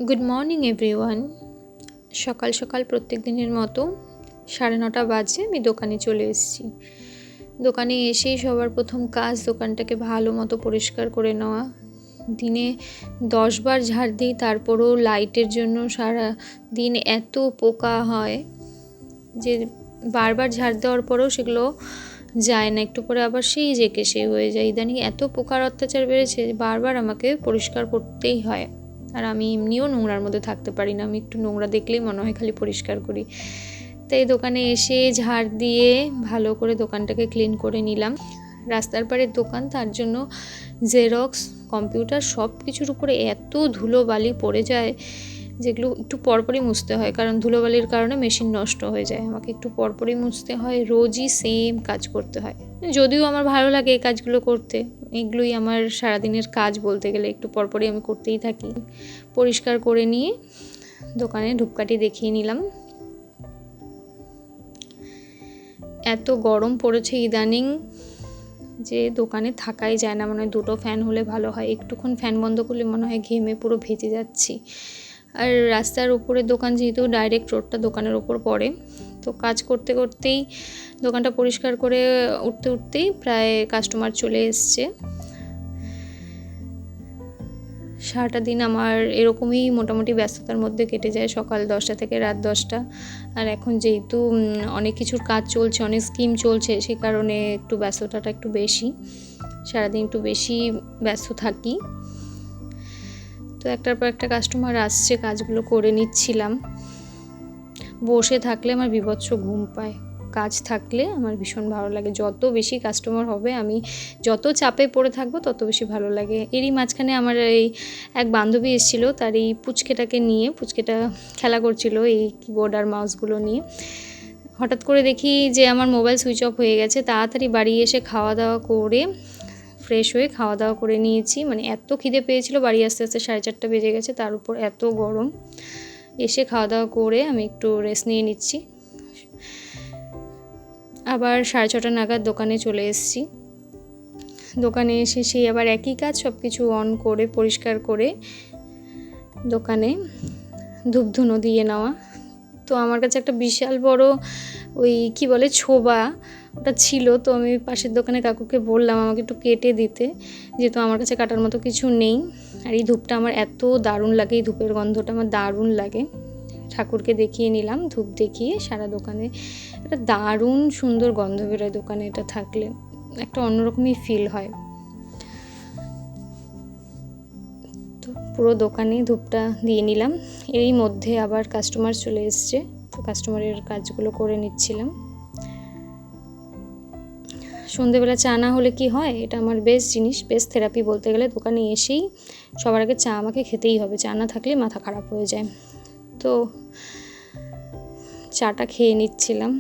Good morning everyone. সকাল সকাল প্রত্যেক দিনের মতো 9:30 বাজে আমি দোকানে চলে এসেছি। দোকানে এসেই সবার প্রথম কাজ দোকানটাকে ভালো মতো পরিষ্কার করে নেওয়া। দিনে 10 বার ঝাড় দিই, তারপরেও লাইটের জন্য সারা দিন এত পোকা হয় যে বারবার ঝাড় দেওয়ার পরেও সেগুলো যায় না, একটু পরে আবার সেই জেকে সেই হয়ে যায়। ইদানিং এত পোকার অত্যাচার বেড়েছে বারবার আমাকে পরিষ্কার করতেই হয়। আর আমি এমনিও নোংরার মধ্যে থাকতে পারি না, আমি একটু নোংরা দেখলেই মনে হয় খালি পরিষ্কার করি। তাই দোকানে এসে ঝাড় দিয়ে ভালো করে দোকানটাকে ক্লিন করে নিলাম। রাস্তার পাড়ের দোকান, তার জন্য জেরক্স, কম্পিউটার সব কিছুর উপরে এত ধুলোবালি পড়ে যায় যেগুলো একটু পরপরই মুছতে হয়, কারণ ধুলোবালির কারণে মেশিন নষ্ট হয়ে যায়। আমাকে একটু পরপরই মুছতে হয়, রোজই সেম কাজ করতে হয়। যদিও আমার ভালো লাগে এই কাজগুলো করতে, এগুলোই আমার সারাদিনের কাজ বলতে গেলে, একটু পরপরই আমি করতেই থাকি। পরিষ্কার করে নিয়ে দোকানে ধূপকাঠি দেখিয়ে নিলাম। এত গরম পড়েছে ইদানিং যে দোকানে থাকাই যায় না, মনে হয় দুটো ফ্যান হলে ভালো হয়। একটুক্ষণ ফ্যান বন্ধ করলে মনে হয় ঘেমে পুরো ভেজে যাচ্ছি। আর রাস্তার উপরে দোকান, যেহেতু ডাইরেক্ট রোডটা দোকানের ওপর পড়ে, তো কাজ করতে করতেই দোকানটা পরিষ্কার করে উঠতেই প্রায় কাস্টমার চলে এসছে। সারাটা দিন আমার এরকমই মোটামুটি ব্যস্ততার মধ্যে কেটে যায়, সকাল 10টা থেকে রাত 10টা। আর এখন যেহেতু অনেক কিছুর কাজ চলছে, অনেক স্কিম চলছে, সে কারণে একটু ব্যস্ততাটা একটু বেশি, সারাদিন একটু বেশি ব্যস্ত থাকি। তো একটার পর একটা কাস্টমার আসছে, কাজগুলো করে নিচ্ছিলাম। বসে থাকলে আমার বীভৎস ঘুম পায়, কাজ থাকলে আমার ভীষণ ভালো লাগে। যত বেশি কাস্টমার হবে, আমি যত চাপে পড়ে থাকবো তত বেশি ভালো লাগে। এরই মাঝখানে আমার এই এক বান্ধবী এসেছিল, তার এই পুচকেটাকে নিয়ে, পুচকেটা খেলা করছিল এই কিবোর্ড আর মাউসগুলো নিয়ে। হঠাৎ করে দেখি যে আমার মোবাইল সুইচ অফ হয়ে গেছে। তাড়াতাড়ি বাড়ি এসে খাওয়া দাওয়া করে ফ্রেশ হয়ে খাওয়া দাওয়া করে নিয়েছি। মানে এত খিদে পেয়েছিল, বাড়ি আস্তে আস্তে 4:30 বেজে গেছে, তার উপর এত গরম। এসে খাওয়া দাওয়া করে আমি একটু রেস্ট নিয়ে নিচ্ছি। আবার 6:30 নাগাদ দোকানে চলে এসেছি। দোকানে এসে সেই আবার একই কাজ, সব কিছু অন করে পরিষ্কার করে দোকানে ধূপধুনো দিয়ে নেওয়া। তো আমার কাছে একটা বিশাল বড় ওই কি বলে ছোবা, ওটা ছিল। তো আমি পাশের দোকানে কাকুকে বললাম আমাকে একটু কেটে দিতে, যেহেতু আমার কাছে কাটার মতো কিছু নেই। আর এই ধূপটা আমার এত দারুণ লাগে, এই ধূপের গন্ধটা আমার দারুণ লাগে। ঠাকুরকে দেখিয়ে নিলাম, ধূপ দেখিয়ে সারা দোকানে একটা দারুণ সুন্দর গন্ধ বেরোয় দোকানে, এটা থাকলে একটা অন্যরকমই ফিল হয়। তো পুরো দোকানে ধূপটা দিয়ে নিলাম। এরই মধ্যে আবার কাস্টমার চলে এসছে, তো কাস্টমারের কাজগুলো করে নিচ্ছিলাম। সন্ধেবেলা চা না হলে কি হয়, এটা আমার বেস্ট জিনিস, বেস্ট থেরাপি বলতে গেলে। দোকানে এসেই সবার আগে চা আমাকে খেতেই হবে, চা না থাকলে মাথা খারাপ হয়ে যায়। তো চাটা খেয়ে নিচ্ছিলাম।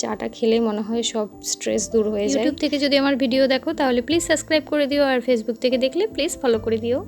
চাটা খেলে মনে হয় সব স্ট্রেস দূর হয়ে যায়। ইউটিউব থেকে যদি আমার ভিডিও দেখো তাহলে প্লিজ সাবস্ক্রাইব করে দিও, আর ফেসবুক থেকে দেখলে প্লিজ ফলো করে দিও।